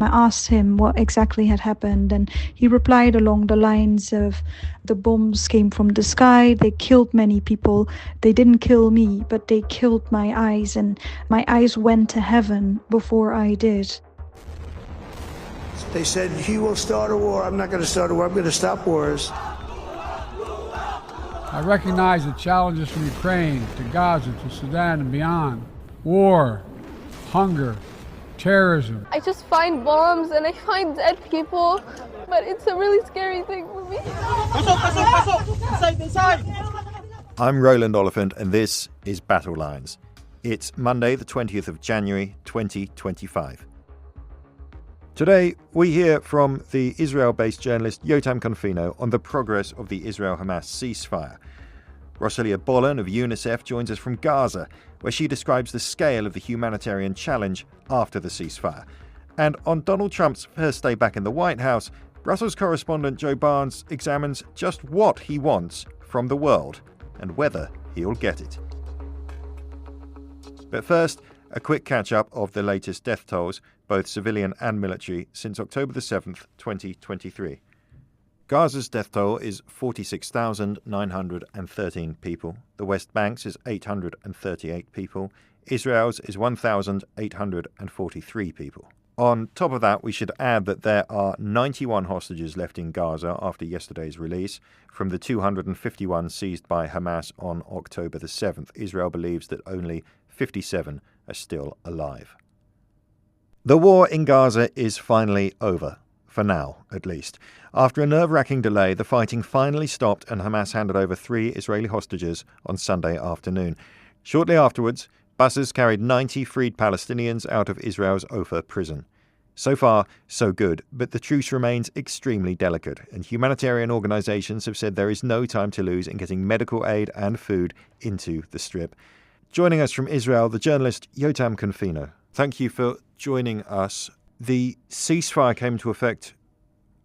I asked him what exactly had happened, and he replied along the lines of, the bombs came from the sky, they killed many people, they didn't kill me, but they killed my eyes, and my eyes went to heaven before I did. They said, he will start a war. I'm not going to start a war. I'm going to stop wars. I recognize the challenges from Ukraine to Gaza to Sudan and beyond. War, hunger, terrorism. I just find bombs and I find dead people, but it's a really scary thing for me. I'm Roland Oliphant, and this is Battle Lines. It's Monday, the 20th of January, 2025. Today, we hear from the Israel-based journalist Jotam Confino on the progress of the Israel-Hamas ceasefire. Rosalia Bollen of UNICEF joins us from Gaza, where she describes the scale of the humanitarian challenge after the ceasefire. And on Donald Trump's first day back in the White House, Brussels correspondent Joe Barnes examines just what he wants from the world and whether he'll get it. But first, a quick catch-up of the latest death tolls, both civilian and military, since October the 7th, 2023. Gaza's death toll is 46,913 people. The West Bank's is 838 people. Israel's is 1,843 people. On top of that, we should add that there are 91 hostages left in Gaza after yesterday's release from the 251 seized by Hamas on October the 7th. Israel believes that only 57 are still alive. The war in Gaza is finally over, for now at least. After a nerve-wracking delay, the fighting finally stopped and Hamas handed over 3 Israeli hostages on Sunday afternoon. Shortly afterwards, buses carried 90 freed Palestinians out of Israel's Ofer prison. So far, so good, but the truce remains extremely delicate, and humanitarian organizations have said there is no time to lose in getting medical aid and food into the Strip. Joining us from Israel, the journalist Jotam Confino. Thank you for joining us. The ceasefire came into effect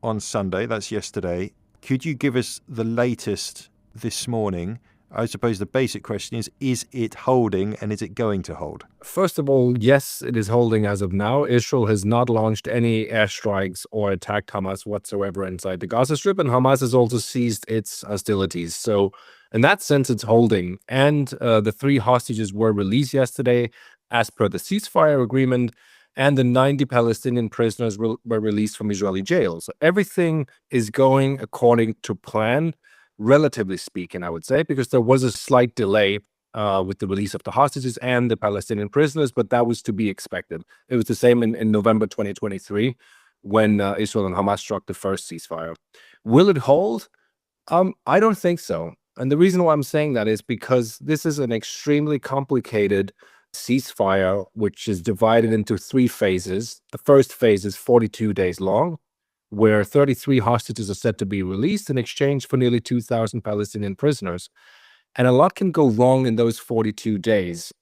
on Sunday, that's yesterday. Could you give us the latest this morning? I suppose the basic question is it holding and is it going to hold? First of all, yes, it is holding as of now. Israel has not launched any airstrikes or attacked Hamas whatsoever inside the Gaza Strip, and Hamas has also ceased its hostilities. So in that sense, it's holding. And the 3 hostages were released yesterday as per the ceasefire agreement, and the 90 Palestinian prisoners were released from Israeli jails. So everything is going according to plan, relatively speaking, I would say, because there was a slight delay with the release of the hostages and the Palestinian prisoners, but that was to be expected. It was the same in November 2023 when Israel and Hamas struck the first ceasefire. Will it hold? I don't think so. And the reason why I'm saying that is because this is an extremely complicated ceasefire, which is divided into 3 phases. The first phase is 42 days long, where 33 hostages are said to be released in exchange for nearly 2,000 Palestinian prisoners. And a lot can go wrong in those 42 days.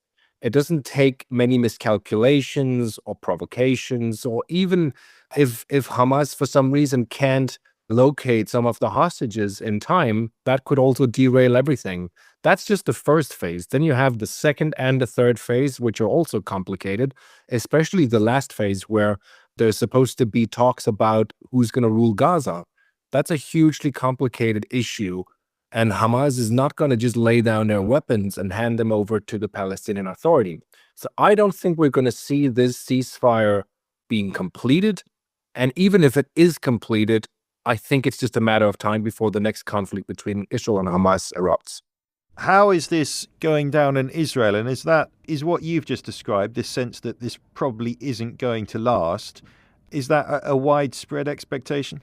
It doesn't take many miscalculations or provocations, or even if Hamas for some reason can't locate some of the hostages in time, that could also derail everything. That's just the first phase. Then you have the second and the third phase, which are also complicated, especially the last phase where there's supposed to be talks about who's going to rule Gaza. That's a hugely complicated issue, and Hamas is not going to just lay down their weapons and hand them over to the Palestinian Authority. So I don't think we're going to see this ceasefire being completed, and even if it is completed, I think it's just a matter of time before the next conflict between Israel and Hamas erupts. How is this going down in Israel? And is what you've just described, this sense that this probably isn't going to last, is that a widespread expectation?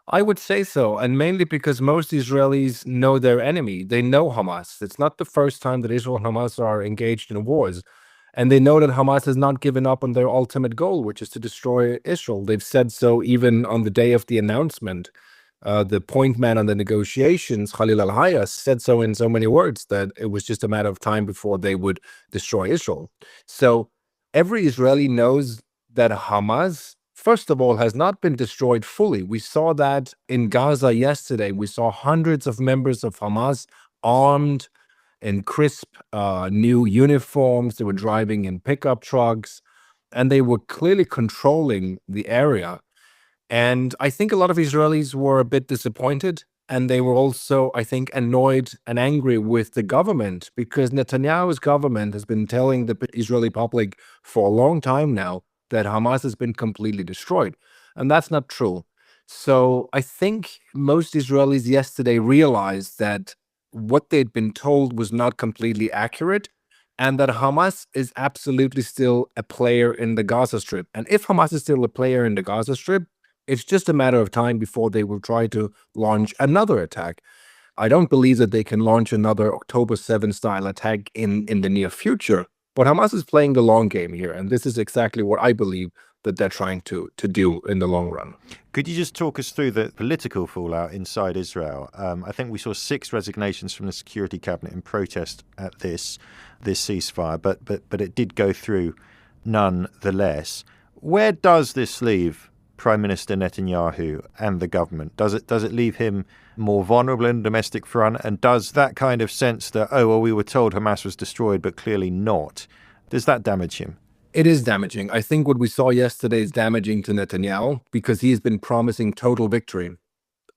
I would say so, and mainly because most Israelis know their enemy. They know Hamas. It's not the first time that Israel and Hamas are engaged in wars. And they know that Hamas has not given up on their ultimate goal, which is to destroy Israel. They've said so even on the day of the announcement. The point man on the negotiations, Khalil al-Hayya, said so in so many words that it was just a matter of time before they would destroy Israel. So every Israeli knows that Hamas, first of all, has not been destroyed fully. We saw that in Gaza yesterday. We saw hundreds of members of Hamas armed in crisp new uniforms. They were driving in pickup trucks. and they were clearly controlling the area. And I think a lot of Israelis were a bit disappointed. And they were also, I think, annoyed and angry with the government, because Netanyahu's government has been telling the Israeli public for a long time now that Hamas has been completely destroyed. And that's not true. So I think most Israelis yesterday realized that what they'd been told was not completely accurate, and that Hamas is absolutely still a player in the Gaza Strip. And if Hamas is still a player in the Gaza Strip, it's just a matter of time before they will try to launch another attack. I don't believe that they can launch another October 7 style attack in the near future. But Hamas is playing the long game here, and this is exactly what I believe that they're trying to do in the long run. Could you just talk us through the political fallout inside Israel? I think we saw 6 resignations from the Security Cabinet in protest at this ceasefire, but it did go through nonetheless. Where does this leave Prime Minister Netanyahu and the government? Does it leave him more vulnerable in the domestic front? And does that kind of sense that, oh, well, we were told Hamas was destroyed, but clearly not, does that damage him? It is damaging. I think what we saw yesterday is damaging to Netanyahu, because he has been promising total victory.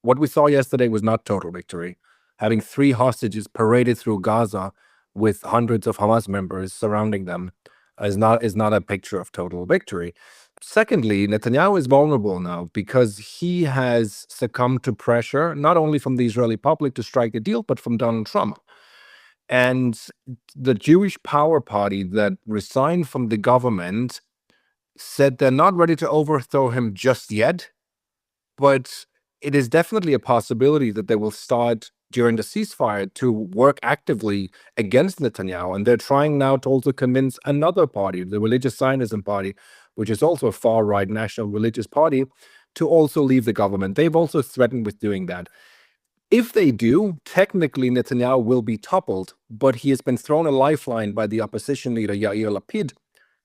What we saw yesterday was not total victory. Having 3 hostages paraded through Gaza with hundreds of Hamas members surrounding them is not a picture of total victory. Secondly, Netanyahu is vulnerable now because he has succumbed to pressure, not only from the Israeli public to strike a deal, but from Donald Trump. And the Jewish Power Party that resigned from the government said they're not ready to overthrow him just yet, but it is definitely a possibility that they will start during the ceasefire to work actively against Netanyahu. And they're trying now to also convince another party, the Religious Zionism Party, which is also a far-right national religious party, to also leave the government. They've also threatened with doing that. If they do, technically Netanyahu will be toppled, but he has been thrown a lifeline by the opposition leader Yair Lapid,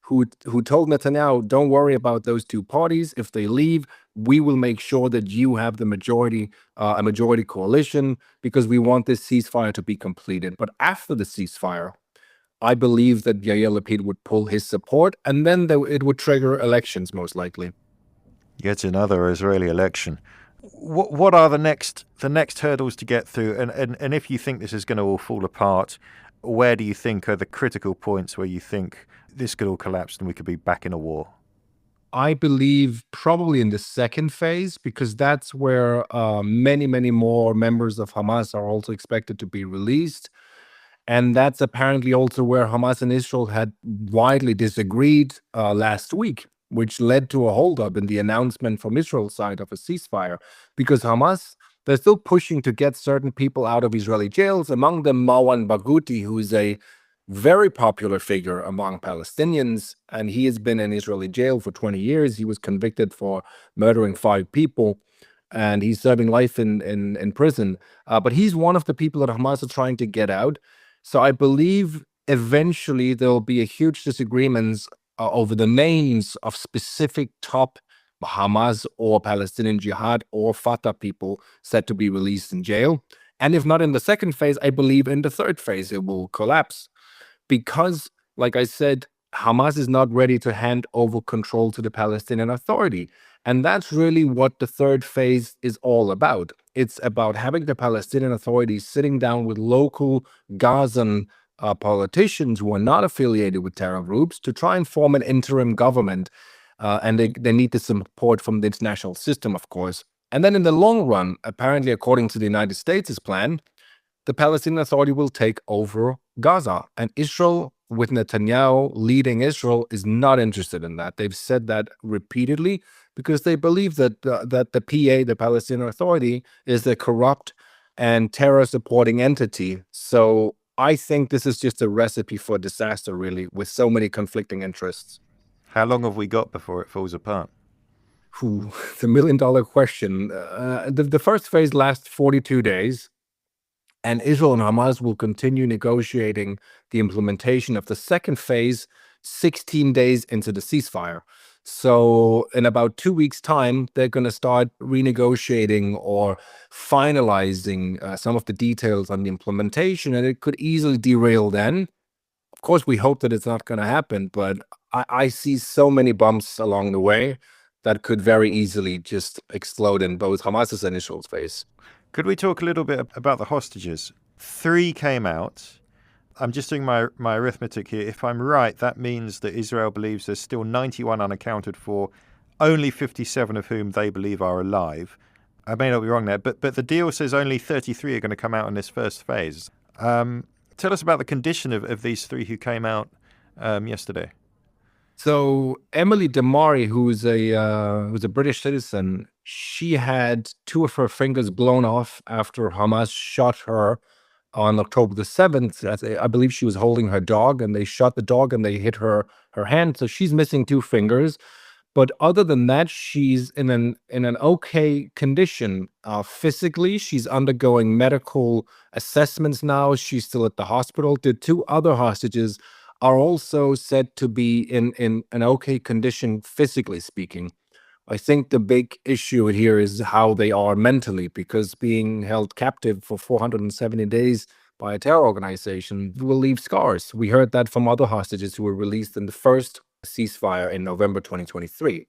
who told Netanyahu, don't worry about those 2 parties. If they leave, we will make sure that you have the majority, a majority coalition, because we want this ceasefire to be completed. But after the ceasefire, I believe that Yair Lapid would pull his support, and then it would trigger elections, most likely. Yet another Israeli election. What are the next hurdles to get through? And if you think this is going to all fall apart, where do you think are the critical points where you think this could all collapse and we could be back in a war? I believe probably in the second phase, because that's where many, many more members of Hamas are also expected to be released. And that's apparently also where Hamas and Israel had widely disagreed last week, which led to a holdup in the announcement from Israel's side of a ceasefire, because Hamas, they're still pushing to get certain people out of Israeli jails, among them Marwan Barghouti, who is a very popular figure among Palestinians, and he has been in Israeli jail for 20 years. He was convicted for murdering 5 people, and he's serving life in prison. But he's one of the people that Hamas are trying to get out. So I believe eventually there'll be a huge disagreements over the names of specific top Hamas or Palestinian Jihad or Fatah people set to be released in jail. And if not in the second phase, I believe in the third phase it will collapse. Because, like I said, Hamas is not ready to hand over control to the Palestinian Authority. And that's really what the third phase is all about. It's about having the Palestinian Authority sitting down with local Gazan politicians who are not affiliated with terror groups to try and form an interim government. And they need the support from the international system, of course. And then in the long run, apparently according to the United States' plan, the Palestinian Authority will take over Gaza. And Israel, with Netanyahu leading Israel, is not interested in that. They've said that repeatedly because they believe that that the PA, the Palestinian Authority, is a corrupt and terror-supporting entity. So I think this is just a recipe for disaster, really, with so many conflicting interests. How long have we got before it falls apart? The million-dollar question. The first phase lasts 42 days. And Israel and Hamas will continue negotiating the implementation of the second phase 16 days into the ceasefire. So in about 2 weeks' time, they're going to start renegotiating or finalizing some of the details on the implementation, and it could easily derail then Of course, we hope that it's not going to happen, but I see so many bumps along the way that could very easily just explode in both Hamas's initial phase. Could we talk a little bit about the hostages? 3 came out. I'm just doing my arithmetic here. If I'm right, that means that Israel believes there's still 91 unaccounted for, only 57 of whom they believe are alive. I may not be wrong there, but the deal says only 33 are going to come out in this first phase. Tell us about the condition of these 3 who came out yesterday. So Emily Damari, who's a British citizen, she had 2 of her fingers blown off after Hamas shot her on October the 7th. I believe she was holding her dog, and they shot the dog and they hit her hand. So she's missing 2 fingers. But other than that, she's in an okay condition. Physically, she's undergoing medical assessments now. She's still at the hospital. The 2 other hostages are also said to be in an okay condition, physically speaking. I think the big issue here is how they are mentally, because being held captive for 470 days by a terror organization will leave scars. We heard that from other hostages who were released in the first ceasefire in November 2023.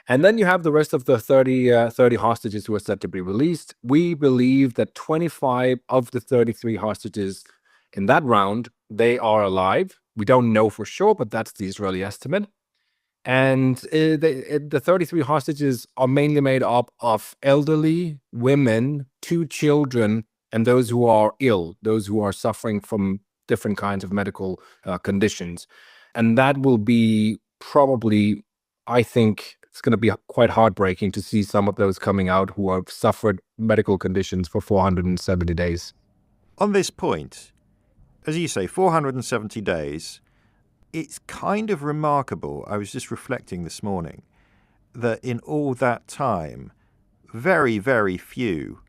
And then you have the rest of the 30 hostages who are set to be released. We believe that 25 of the 33 hostages in that round, they are alive. We don't know for sure, but that's the Israeli estimate. And the 33 hostages are mainly made up of elderly, women, 2 children, and those who are ill, those who are suffering from different kinds of medical conditions. And that will be probably, I think, it's going to be quite heartbreaking to see some of those coming out who have suffered medical conditions for 470 days. On this point, as you say, 470 days, it's kind of remarkable. I was just reflecting this morning that in all that time, very, very few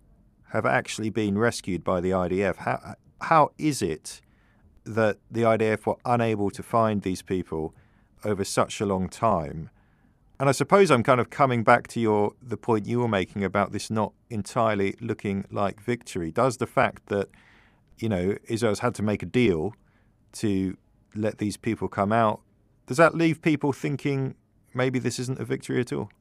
have actually been rescued by the IDF. How is it that the IDF were unable to find these people over such a long time? And I suppose I'm kind of coming back to the point you were making about this not entirely looking like victory. Does the fact that, Israel's had to make a deal to let these people come out, does that leave people thinking maybe this isn't a victory at all?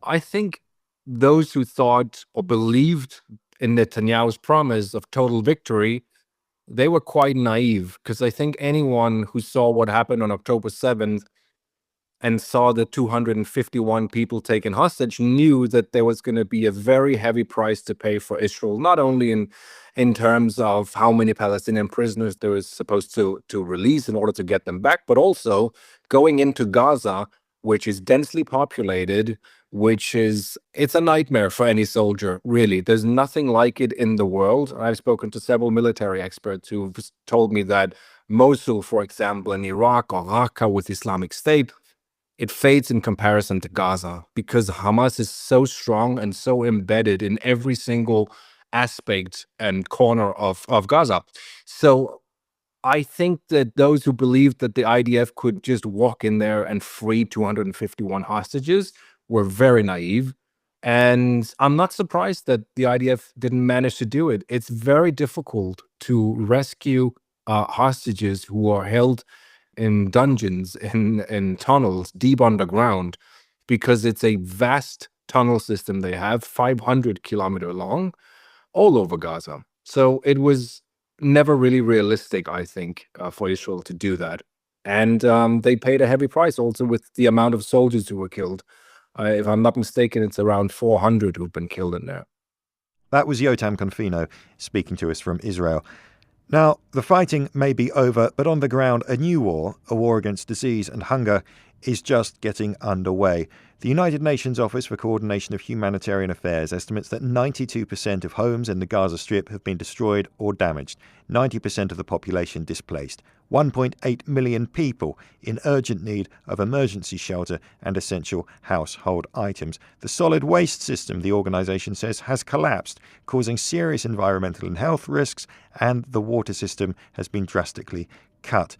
I think those who thought or believed in Netanyahu's promise of total victory, they were quite naive, because I think anyone who saw what happened on October 7th and saw the 251 people taken hostage knew that there was going to be a very heavy price to pay for Israel, not only in terms of how many Palestinian prisoners they were supposed to release in order to get them back, but also going into Gaza, which is densely populated, it's a nightmare for any soldier, really. There's nothing like it in the world. I've spoken to several military experts who've told me that Mosul, for example, in Iraq, or Raqqa with Islamic State, it fades in comparison to Gaza, because Hamas is so strong and so embedded in every single aspect and corner of Gaza. So I think that those who believed that the IDF could just walk in there and free 251 hostages were very naive. And I'm not surprised that the IDF didn't manage to do it. It's very difficult to rescue hostages who are held in dungeons, in tunnels, deep underground, because it's a vast tunnel system they have, 500-kilometer long, all over Gaza. So it was never really realistic, I think, for Israel to do that. And they paid a heavy price also with the amount of soldiers who were killed. If I'm not mistaken, it's around 400 who've been killed in there. That was Jotam Confino speaking to us from Israel. Now, the fighting may be over, but on the ground, a new war, a war against disease and hunger, is just getting underway. The United Nations Office for Coordination of Humanitarian Affairs estimates that 92% of homes in the Gaza Strip have been destroyed or damaged, 90% of the population displaced, 1.8 million people in urgent need of emergency shelter and essential household items. The solid waste system, the organisation says, has collapsed, causing serious environmental and health risks, and the water system has been drastically cut.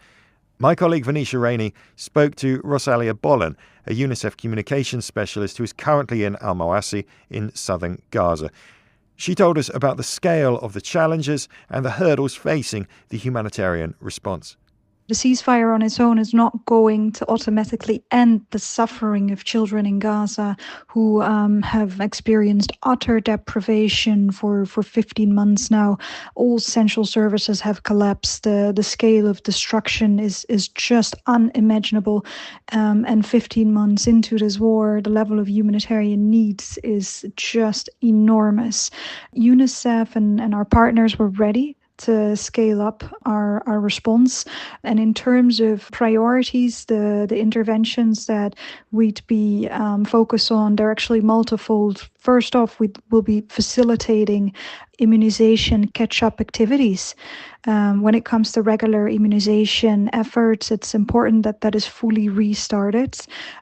My colleague Venetia Rainey spoke to Rosalia Bollen, a UNICEF Communications Specialist who is currently in Al-Mawasi in southern Gaza. She told us about the scale of the challenges and the hurdles facing the humanitarian response. The ceasefire on its own is not going to automatically end the suffering of children in Gaza who have experienced utter deprivation for 15 months now. All essential services have collapsed. The scale of destruction is just unimaginable. And 15 months into this war, the level of humanitarian needs is just enormous. UNICEF and our partners were ready to scale up our response. And in terms of priorities, the interventions that we'd be focused on, they're actually multifold. First off, we will be facilitating immunization catch-up activities. When it comes to regular immunization efforts, it's important that that is fully restarted.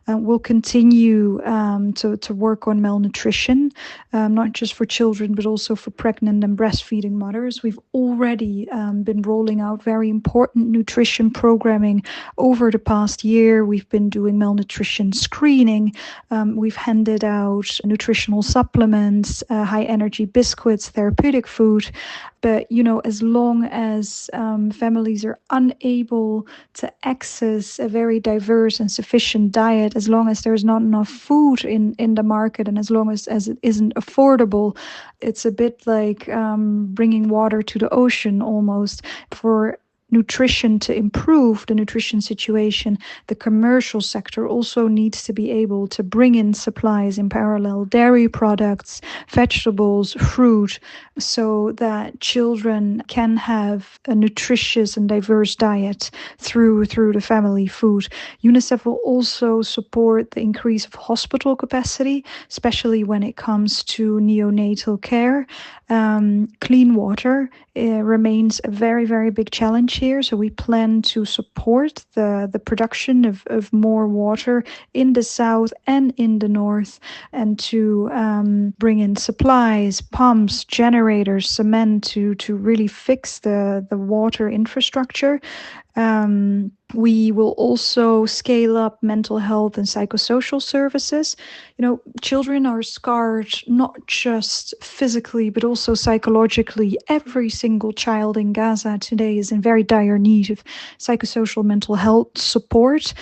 We'll continue to work on malnutrition, not just for children, but also for pregnant and breastfeeding mothers. We've already been rolling out very important nutrition programming over the past year. We've been doing malnutrition screening. We've handed out nutritional supplements, high-energy biscuits, therapeutic food. But, as long as families are unable to access a very diverse and sufficient diet, as long as there's not enough food in the market, and as long as it isn't affordable, it's a bit like bringing water to the ocean almost. For nutrition to improve the nutrition situation, the commercial sector also needs to be able to bring in supplies in parallel, dairy products, vegetables, fruit, so that children can have a nutritious and diverse diet through the family food. UNICEF will also support the increase of hospital capacity, especially when it comes to neonatal care. Clean water remains a very, very big challenge here. So we plan to support the production of more water in the south and in the north, and to bring in supplies, pumps, generators, cement to really fix the water infrastructure. We will also scale up mental health and psychosocial services. Children are scarred not just physically, but also psychologically. Every single child in Gaza today is in very dire need of psychosocial mental health support.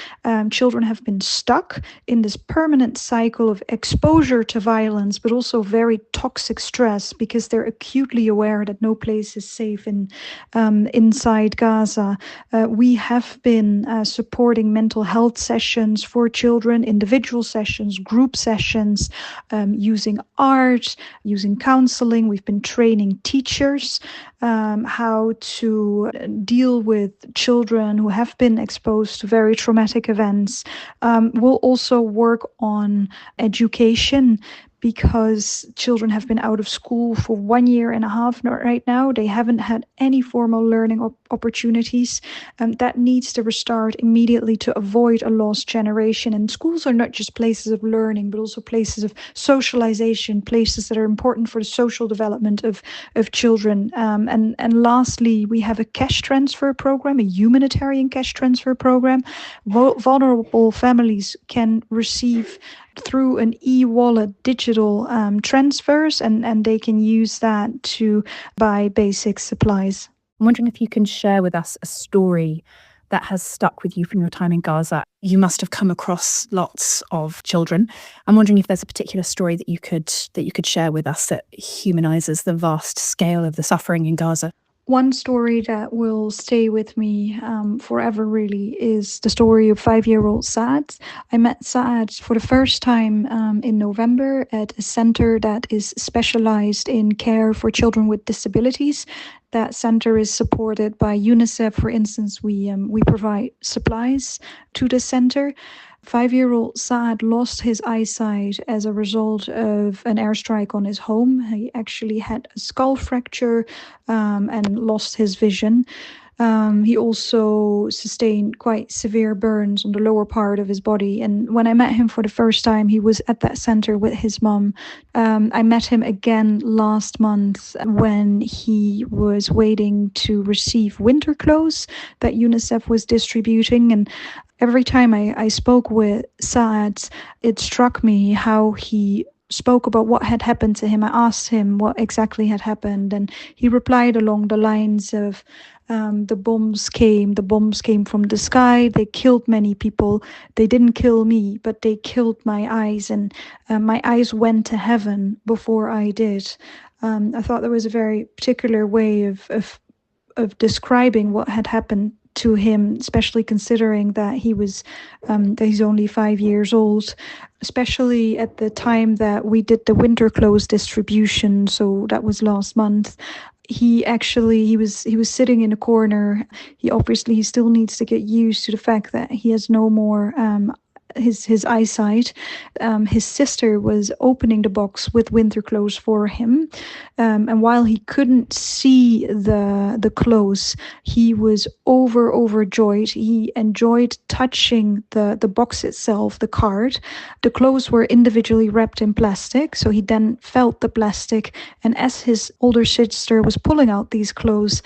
Children have been stuck in this permanent cycle of exposure to violence, but also very toxic stress, because they're acutely aware that no place is safe inside Gaza. We have been supporting mental health sessions for children, individual sessions, group sessions, using art, using counseling. We've been training teachers how to deal with children who have been exposed to very traumatic events. We'll also work on education, because children have been out of school for 1.5 years right now. They haven't had any formal learning opportunities. That needs to restart immediately to avoid a lost generation. And schools are not just places of learning, but also places of socialization, places that are important for the social development of children. And lastly, we have a cash transfer program, a humanitarian cash transfer program. Vulnerable families can receive through an e-wallet digital transfers, and they can use that to buy basic supplies. I'm wondering if you can share with us a story that has stuck with you from your time in Gaza. You must have come across lots of children. I'm wondering if there's a particular story that you could share with us that humanizes the vast scale of the suffering in Gaza. One story that will stay with me forever, really, is the story of 5-year-old Saad. I met Saad for the first time in November at a center that is specialized in care for children with disabilities. That center is supported by UNICEF. For instance, we provide supplies to the center. 5-year-old Saad lost his eyesight as a result of an airstrike on his home. He actually had a skull fracture and lost his vision. He also sustained quite severe burns on the lower part of his body. And when I met him for the first time, he was at that center with his mom. I met him again last month when he was waiting to receive winter clothes that UNICEF was distributing. And every time I spoke with Saad, it struck me how he spoke about what had happened to him. I asked him what exactly had happened, and he replied along the lines of, The bombs came from the sky. They killed many people. They didn't kill me, but they killed my eyes, and my eyes went to heaven before I did. I thought that was a very particular way of describing what had happened to him, especially considering that he's only 5 years old, especially at the time that we did the winter clothes distribution. So that was last month. He was sitting in a corner. He still needs to get used to the fact that he has no more his eyesight. His sister was opening the box with winter clothes for him, and while he couldn't see the clothes, he was overjoyed. He enjoyed touching the box itself, the card. The clothes were individually wrapped in plastic, so he then felt the plastic, and as his older sister was pulling out these clothes,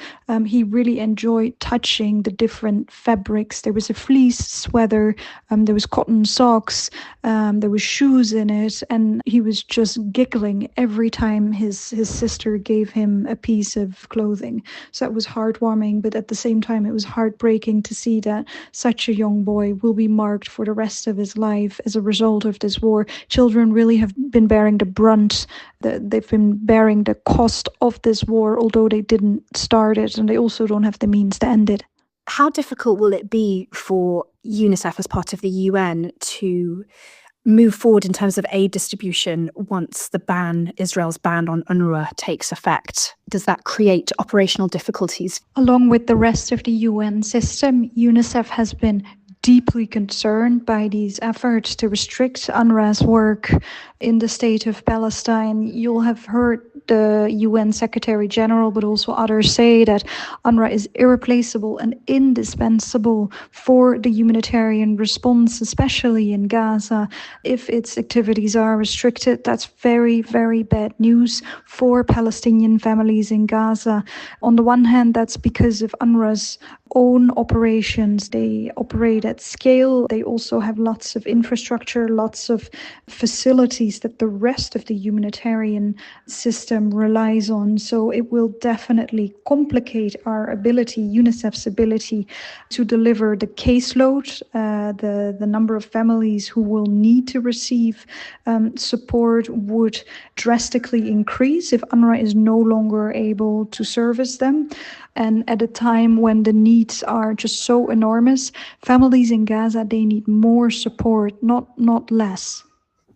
he really enjoyed touching the different fabrics. There was a fleece sweater, there was cotton socks, there was shoes in it, and he was just giggling every time his sister gave him a piece of clothing. So that was heartwarming, but at the same time it was heartbreaking to see that such a young boy will be marked for the rest of his life as a result of this war. Children really have been bearing the brunt, they've been bearing the cost of this war, although they didn't start it, and they also don't have the means to end it. How difficult will it be for UNICEF as part of the UN to move forward in terms of aid distribution once Israel's ban on UNRWA takes effect? Does that create operational difficulties? Along with the rest of the UN system, UNICEF has been deeply concerned by these efforts to restrict UNRWA's work in the state of Palestine. You'll have heard the UN Secretary General, but also others say that UNRWA is irreplaceable and indispensable for the humanitarian response, especially in Gaza. If its activities are restricted, that's very, very bad news for Palestinian families in Gaza. On the one hand, that's because of UNRWA's own operations. They operate at scale. They also have lots of infrastructure, lots of facilities that the rest of the humanitarian system relies on. So it will definitely complicate our ability, UNICEF's ability, to deliver the caseload, the number of families who will need to receive support would drastically increase if UNRWA is no longer able to service them. And at a time when the needs are just so enormous, families in Gaza, they need more support, not less.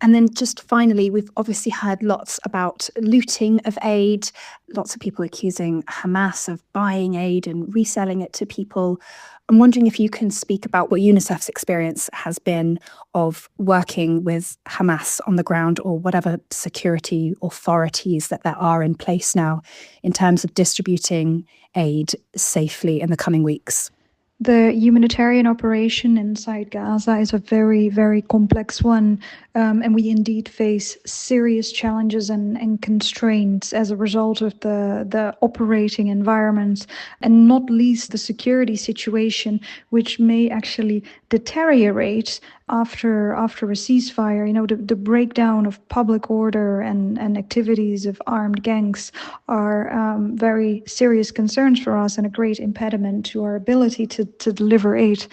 And then just finally, we've obviously heard lots about looting of aid, lots of people accusing Hamas of buying aid and reselling it to people. I'm wondering if you can speak about what UNICEF's experience has been of working with Hamas on the ground, or whatever security authorities that there are in place now, in terms of distributing aid safely in the coming weeks. The humanitarian operation inside Gaza is a very, very complex one, and we indeed face serious challenges and constraints as a result of the operating environment, and not least the security situation, which may actually deteriorate after a ceasefire. You know, the breakdown of public order and activities of armed gangs are very serious concerns for us and a great impediment to our ability to deliver aid.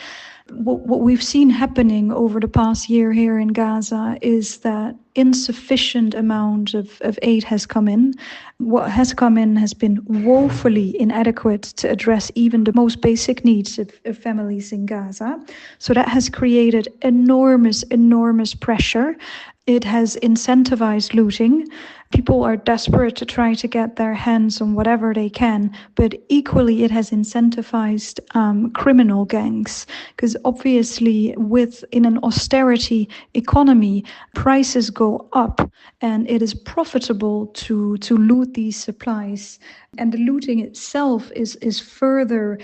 What we've seen happening over the past year here in Gaza is that insufficient amount of aid has come in. What has come in has been woefully inadequate to address even the most basic needs of families in Gaza. So that has created enormous pressure. It has incentivized looting. People are desperate to try to get their hands on whatever they can, but equally it has incentivized criminal gangs, because obviously in an austerity economy, prices go up and it is profitable to loot these supplies. And the looting itself is further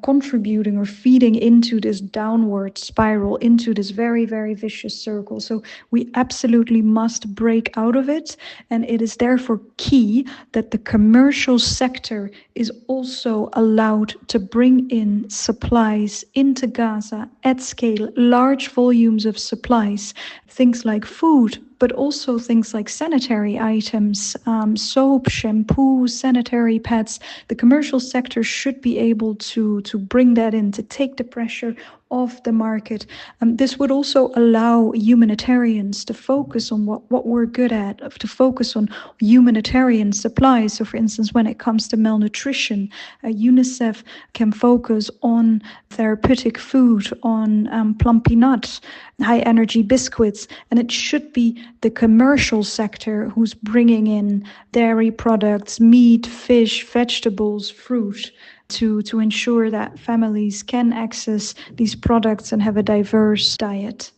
contributing or feeding into this downward spiral, into this very, very vicious circle. So we absolutely must break out of it. And it is therefore key that the commercial sector is also allowed to bring in supplies into Gaza at scale, large volumes of supplies, things like food, but also things like sanitary items, soap, shampoo, sanitary pads. The commercial sector should be able to bring that in, to take the pressure off the market. This would also allow humanitarians to focus on what we're good at, to focus on humanitarian supplies. So, for instance, when it comes to malnutrition, UNICEF can focus on therapeutic food, on plumpy nuts, high-energy biscuits, and it should be the commercial sector who's bringing in dairy products, meat, fish, vegetables, fruit, to ensure that families can access these products and have a diverse diet.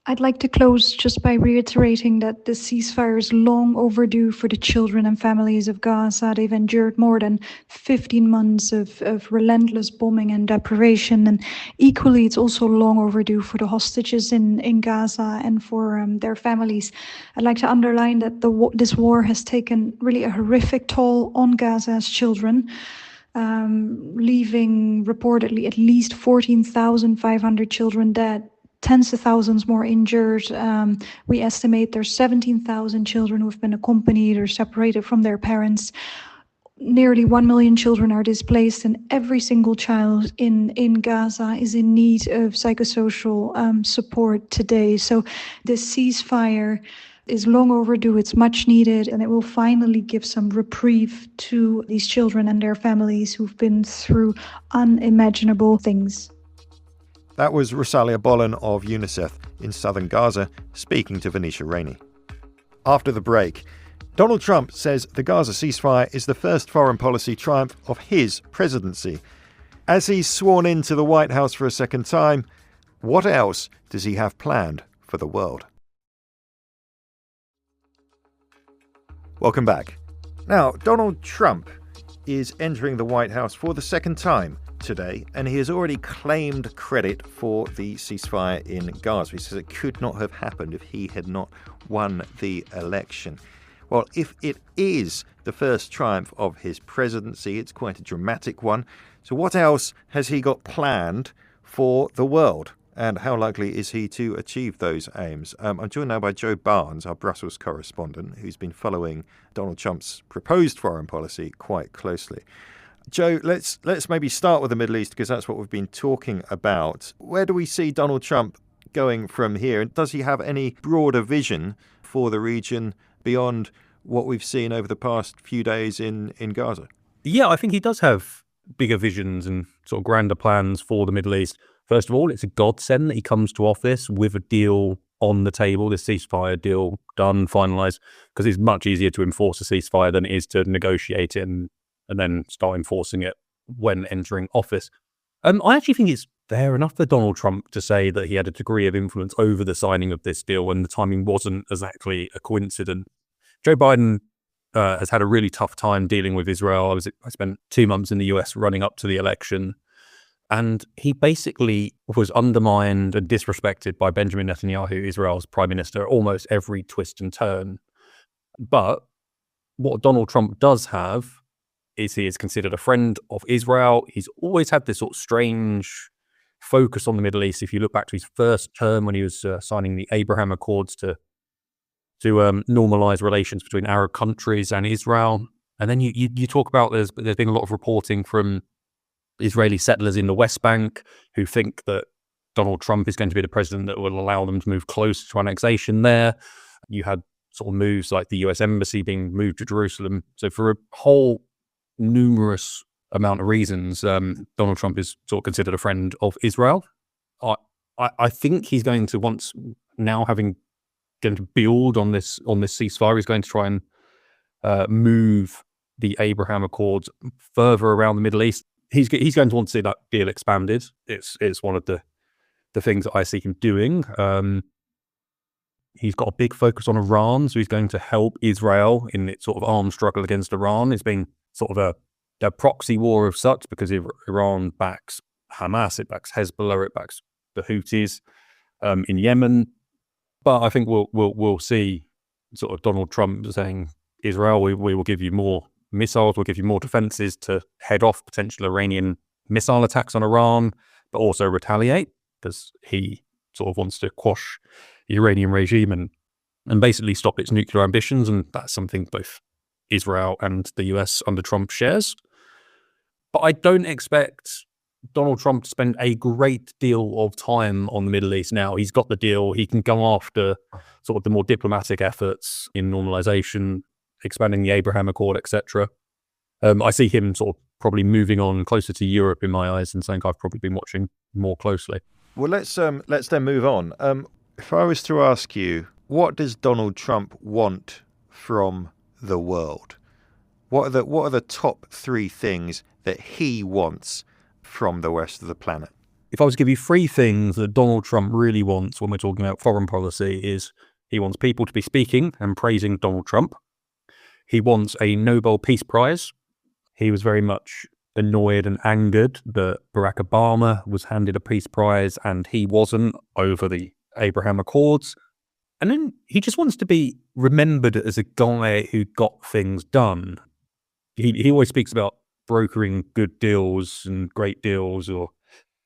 I'd like to close just by reiterating that the ceasefire is long overdue for the children and families of Gaza. They've endured more than 15 months of relentless bombing and deprivation, and equally it's also long overdue for the hostages in Gaza and for their families. I'd like to underline that this war has taken really a horrific toll on Gaza's children, leaving reportedly at least 14,500 children dead, tens of thousands more injured. We estimate there's 17,000 children who have been accompanied or separated from their parents. Nearly 1 million children are displaced, and every single child in Gaza is in need of psychosocial support today. So this ceasefire is long overdue, it's much needed, and it will finally give some reprieve to these children and their families who've been through unimaginable things. That was Rosalia Bollen of UNICEF in southern Gaza, speaking to Venetia Rainey. After the break, Donald Trump says the Gaza ceasefire is the first foreign policy triumph of his presidency. As he's sworn into the White House for a second time, what else does he have planned for the world? Welcome back. Now, Donald Trump is entering the White House for the second time today, and he has already claimed credit for the ceasefire in Gaza. He says it could not have happened if he had not won the election. Well, if it is the first triumph of his presidency, it's quite a dramatic one. So what else has he got planned for the world? And how likely is he to achieve those aims? I'm joined now by Joe Barnes, our Brussels correspondent, who's been following Donald Trump's proposed foreign policy quite closely. Joe, let's maybe start with the Middle East, because that's what we've been talking about. Where do we see Donald Trump going from here? And does he have any broader vision for the region beyond what we've seen over the past few days in Gaza? Yeah, I think he does have bigger visions and sort of grander plans for the Middle East. First of all, it's a godsend that he comes to office with a deal on the table, this ceasefire deal done, finalised, because it's much easier to enforce a ceasefire than it is to negotiate it and then start enforcing it when entering office. I actually think it's fair enough for Donald Trump to say that he had a degree of influence over the signing of this deal and the timing wasn't exactly a coincidence. Joe Biden has had a really tough time dealing with Israel. I spent 2 months in the US running up to the election, and he basically was undermined and disrespected by Benjamin Netanyahu, Israel's prime minister, at almost every twist and turn. But what Donald Trump does have is he is considered a friend of Israel. He's always had this sort of strange focus on the Middle East. If you look back to his first term when he was signing the Abraham Accords to normalize relations between Arab countries and Israel. And then you talk about there's been a lot of reporting from Israeli settlers in the West Bank who think that Donald Trump is going to be the president that will allow them to move closer to annexation there. You had sort of moves like the US embassy being moved to Jerusalem. So for a whole numerous amount of reasons, Donald Trump is sort of considered a friend of Israel. I think he's going to going to build on this ceasefire. He's going to try and move the Abraham Accords further around the Middle East. He's going to want to see that deal expanded. It's one of the things that I see him doing. He's got a big focus on Iran, so he's going to help Israel in its sort of armed struggle against Iran. It's been sort of a proxy war of such because Iran backs Hamas, it backs Hezbollah, it backs the Houthis in Yemen. But I think we'll see sort of Donald Trump saying, Israel, we will give you more missiles, we'll give you more defenses to head off potential Iranian missile attacks on Iran, but also retaliate because he sort of wants to quash the Iranian regime and and basically stop its nuclear ambitions. And that's something both Israel and the US under Trump shares. But I don't expect Donald Trump to spend a great deal of time on the Middle East now. He's got the deal. He can go after sort of the more diplomatic efforts in normalization, expanding the Abraham Accord, etc. I see him sort of probably moving on closer to Europe in my eyes, and something I've probably been watching more closely. Well, let's then move on. If I was to ask you, what does Donald Trump want from the world? What are the top 3 things that he wants from the rest of the planet? If I was to give you 3 things that Donald Trump really wants when we're talking about foreign policy, is he wants people to be speaking and praising Donald Trump. He wants a Nobel Peace Prize. He was very much annoyed and angered that Barack Obama was handed a peace prize and he wasn't, over the Abraham Accords. And then he just wants to be remembered as a guy who got things done. He always speaks about brokering good deals and great deals,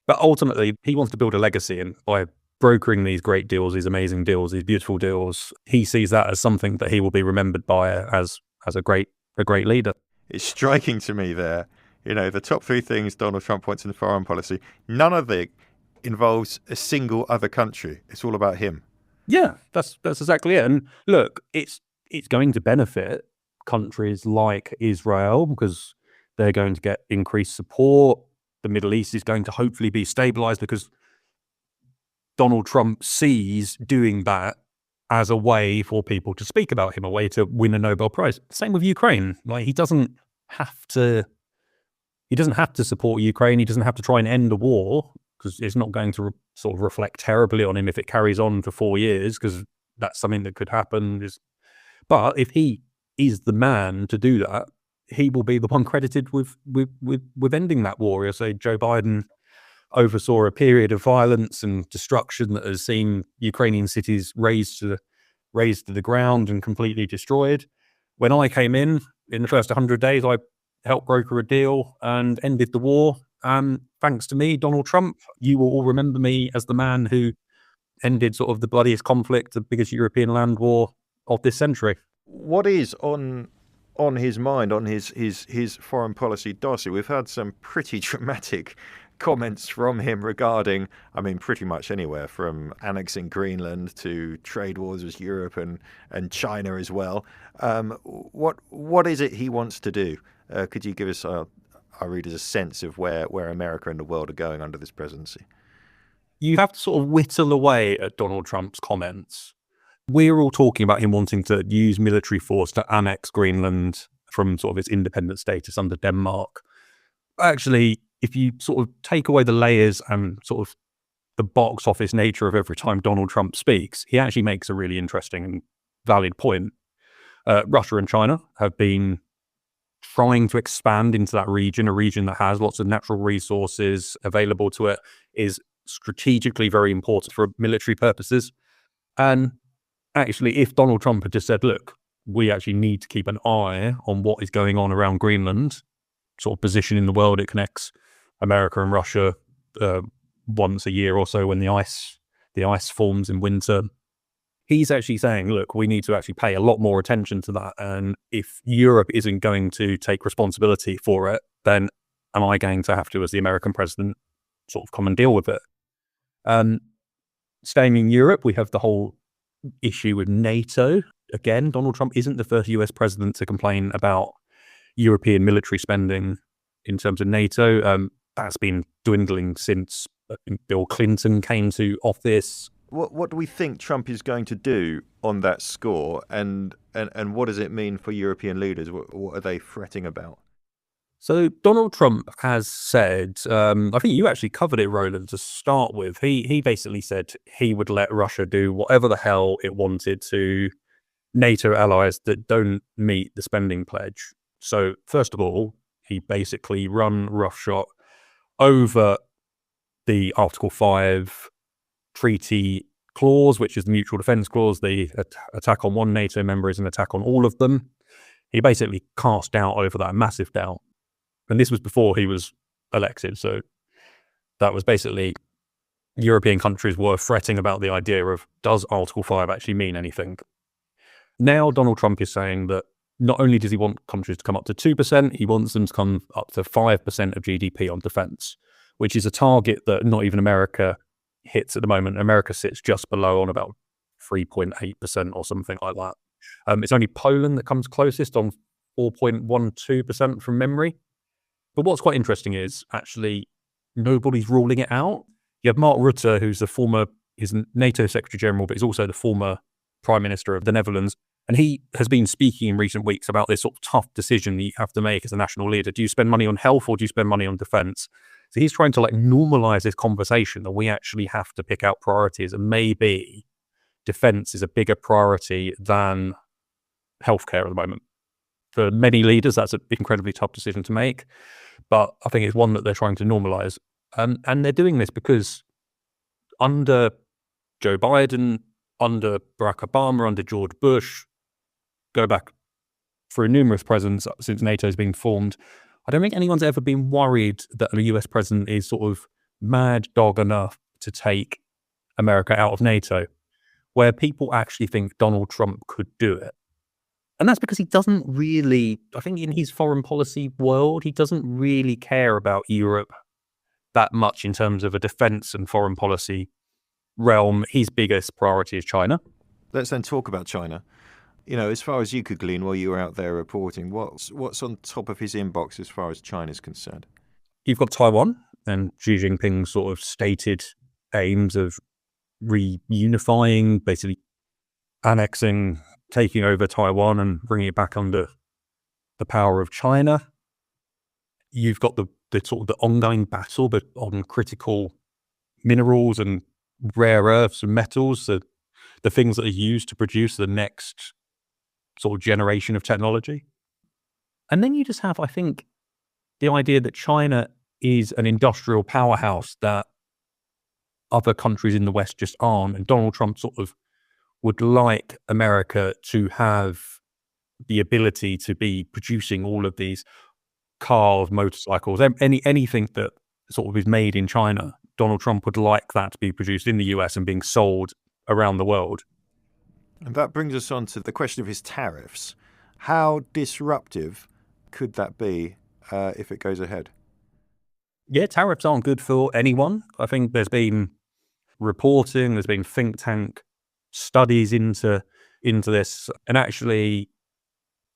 but ultimately he wants to build a legacy, and by brokering these great deals, these amazing deals, these beautiful deals, he sees that as something that he will be remembered by as a great leader. It's striking to me there, the top 3 things Donald Trump wants in foreign policy, none of it involves a single other country. It's all about him. Yeah, that's exactly it. And look, it's going to benefit countries like Israel because they're going to get increased support. The Middle East is going to hopefully be stabilized because Donald Trump sees doing that as a way for people to speak about him, a way to win a Nobel Prize. Same with Ukraine. Like, he doesn't have to support Ukraine. He doesn't have to try and end a war because it's not going to sort of reflect terribly on him if it carries on for 4 years, because that's something that could happen. But if he is the man to do that, he will be the one credited with ending that war. You'll say Joe Biden oversaw a period of violence and destruction that has seen Ukrainian cities razed to the ground and completely destroyed. When I came in the first 100 days, I helped broker a deal and ended the war. Thanks to me, Donald Trump, you will all remember me as the man who ended sort of the bloodiest conflict, the biggest European land war of this century. What is on his mind, on his foreign policy dossier? We've had some pretty dramatic comments from him regarding, pretty much anywhere from annexing Greenland to trade wars with Europe and China as well. What is it he wants to do? Could you give us our readers a sense of where America and the world are going under this presidency? You have to sort of whittle away at Donald Trump's comments. We're all talking about him wanting to use military force to annex Greenland from sort of its independent status under Denmark. Actually, if you sort of take away the layers and sort of the box office nature of every time Donald Trump speaks, he actually makes a really interesting and valid point. Russia and China have been trying to expand into that region, a region that has lots of natural resources available to it, is strategically very important for military purposes. And actually, if Donald Trump had just said, look, we actually need to keep an eye on what is going on around Greenland, sort of position in the world, it connects America and Russia once a year or so when the ice forms in winter. He's actually saying, look, we need to actually pay a lot more attention to that. And if Europe isn't going to take responsibility for it, then am I going to have to, as the American president, sort of come and deal with it? Staying in Europe, we have the whole issue with NATO. Again, Donald Trump isn't the first US president to complain about European military spending in terms of NATO. That's been dwindling since Bill Clinton came to office. What do we think Trump is going to do on that score, and what does it mean for European leaders? What are they fretting about? So Donald Trump has said, I think you actually covered it, Roland, to start with. He basically said he would let Russia do whatever the hell it wanted to NATO allies that don't meet the spending pledge. So first of all, he basically run roughshod over the Article 5 treaty clause, which is the mutual defense clause. The attack on one NATO member is an attack on all of them. He basically cast doubt over that, massive doubt. And this was before he was elected. So that was basically European countries were fretting about the idea of, does Article 5 actually mean anything? Now Donald Trump is saying that not only does he want countries to come up to 2%, he wants them to come up to 5% of GDP on defense, which is a target that not even America hits at the moment. America sits just below on about 3.8% or something like that. It's only Poland that comes closest on 4.12% from memory. But what's quite interesting is actually nobody's ruling it out. You have Mark Rutte, he's NATO Secretary General, but he's also the former Prime Minister of the Netherlands. And he has been speaking in recent weeks about this sort of tough decision that you have to make as a national leader. Do you spend money on health or do you spend money on defense? So he's trying to normalize this conversation that we actually have to pick out priorities, and maybe defense is a bigger priority than healthcare at the moment. For many leaders, that's an incredibly tough decision to make, but I think it's one that they're trying to normalize. And they're doing this because under Joe Biden, under Barack Obama, under George Bush, go back through numerous presidents since NATO's been formed, I don't think anyone's ever been worried that a US president is sort of mad dog enough to take America out of NATO, where people actually think Donald Trump could do it. And that's because he doesn't really, I think in his foreign policy world, he doesn't really care about Europe that much in terms of a defense and foreign policy realm. His biggest priority is China. Let's then talk about China. As far as you could glean while you were out there reporting, what's on top of his inbox as far as China's concerned? You've got Taiwan and Xi Jinping's sort of stated aims of reunifying, basically annexing, taking over Taiwan and bringing it back under the power of China. You've got the sort of the ongoing battle but on critical minerals and rare earths and metals, the things that are used to produce the next sort of generation of technology. And then you just have, I think, the idea that China is an industrial powerhouse that other countries in the West just aren't. And Donald Trump sort of would like America to have the ability to be producing all of these cars, motorcycles, anything that sort of is made in China. Donald Trump would like that to be produced in the US and being sold around the world. And that brings us on to the question of his tariffs. How disruptive could that be if it goes ahead? Yeah, tariffs aren't good for anyone. I think there's been reporting, there's been think tank studies into this, and actually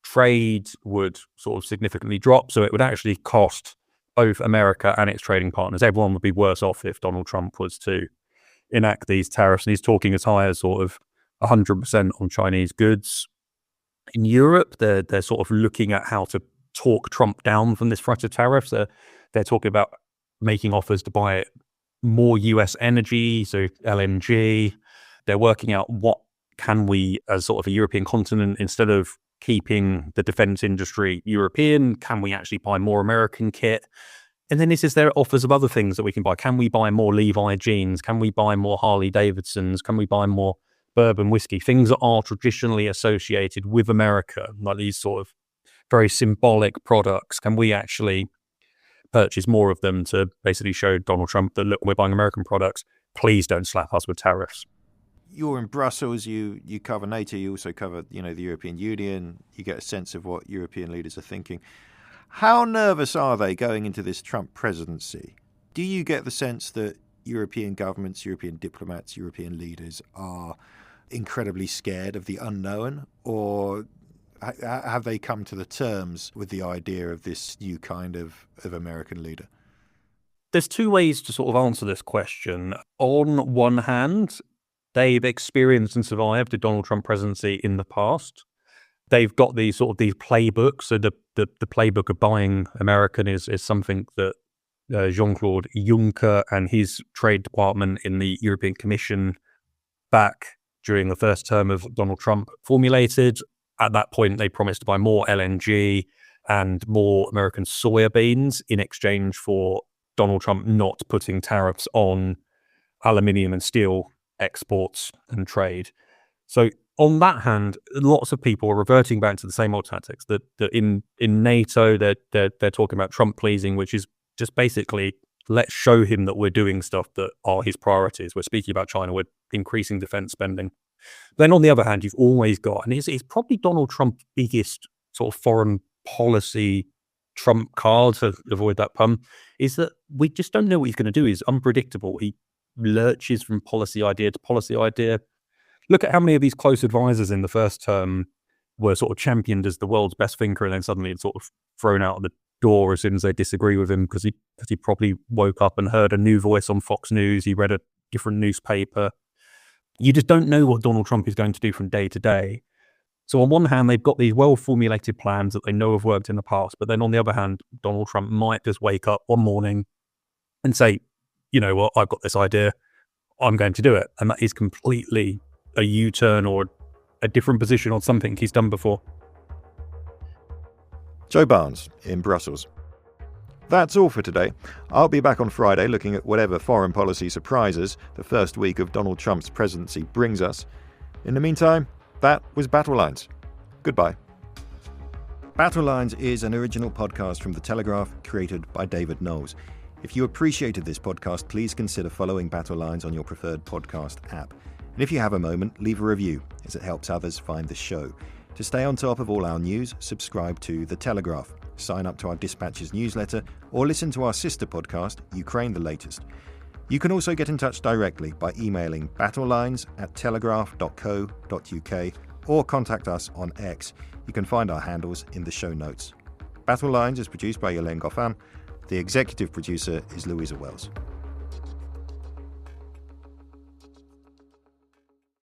trade would sort of significantly drop. So it would actually cost both America and its trading partners. Everyone would be worse off if Donald Trump was to enact these tariffs. And he's talking as high as sort of 100% on Chinese goods. In Europe, they're sort of looking at how to talk Trump down from this threat of tariffs. They're talking about making offers to buy more US energy, so LNG. They're working out what can we, as sort of a European continent, instead of keeping the defense industry European, can we actually buy more American kit? And then is there offers of other things that we can buy? Can we buy more Levi jeans? Can we buy more Harley Davidsons? Can we buy more bourbon whiskey? Things that are traditionally associated with America, like these sort of very symbolic products. Can we actually purchase more of them to basically show Donald Trump that, look, we're buying American products. Please don't slap us with tariffs. You're in Brussels, you cover NATO, you also cover, the European Union. You get a sense of what European leaders are thinking. How nervous are they going into this Trump presidency? Do you get the sense that European governments, European diplomats, European leaders are incredibly scared of the unknown, or have they come to the terms with the idea of this new kind of American leader? There's two ways to sort of answer this question. On one hand, they've experienced and survived the Donald Trump presidency in the past. They've got these playbooks. So the playbook of buying American is something that Jean-Claude Juncker and his trade department in the European Commission back during the first term of Donald Trump formulated. At that point, they promised to buy more LNG and more American soybeans in exchange for Donald Trump not putting tariffs on aluminium and steel exports and trade. So on that hand, lots of people are reverting back to the same old tactics that in NATO, they're talking about Trump pleasing, which is just basically, let's show him that we're doing stuff that are his priorities. We're speaking about China, we're increasing defense spending. Then on the other hand, you've always got, and it's probably Donald Trump's biggest sort of foreign policy trump card, to avoid that pun, is that we just don't know what he's going to do. He's unpredictable. He lurches from policy idea to policy idea. Look at how many of these close advisors in the first term were sort of championed as the world's best thinker, and then suddenly it's sort of thrown out the door as soon as they disagree with him because he probably woke up and heard a new voice on Fox News. He read a different newspaper. You just don't know what Donald Trump is going to do from day to day. So on one hand, they've got these well-formulated plans that they know have worked in the past, but then on the other hand, Donald Trump might just wake up one morning and say, you know what, I've got this idea, I'm going to do it. And that is completely a U-turn or a different position on something he's done before. Joe Barnes in Brussels. That's all for today. I'll be back on Friday looking at whatever foreign policy surprises the first week of Donald Trump's presidency brings us. In the meantime, that was Battlelines. Goodbye. Battlelines is an original podcast from The Telegraph, created by David Knowles. If you appreciated this podcast, please consider following Battlelines on your preferred podcast app. And if you have a moment, leave a review, as it helps others find the show. To stay on top of all our news, subscribe to The Telegraph, sign up to our Dispatches newsletter, or listen to our sister podcast, Ukraine the Latest. You can also get in touch directly by emailing battlelines@telegraph.co.uk or contact us on X. You can find our handles in the show notes. Battlelines is produced by Yolaine Goffin. The executive producer is Louisa Wells.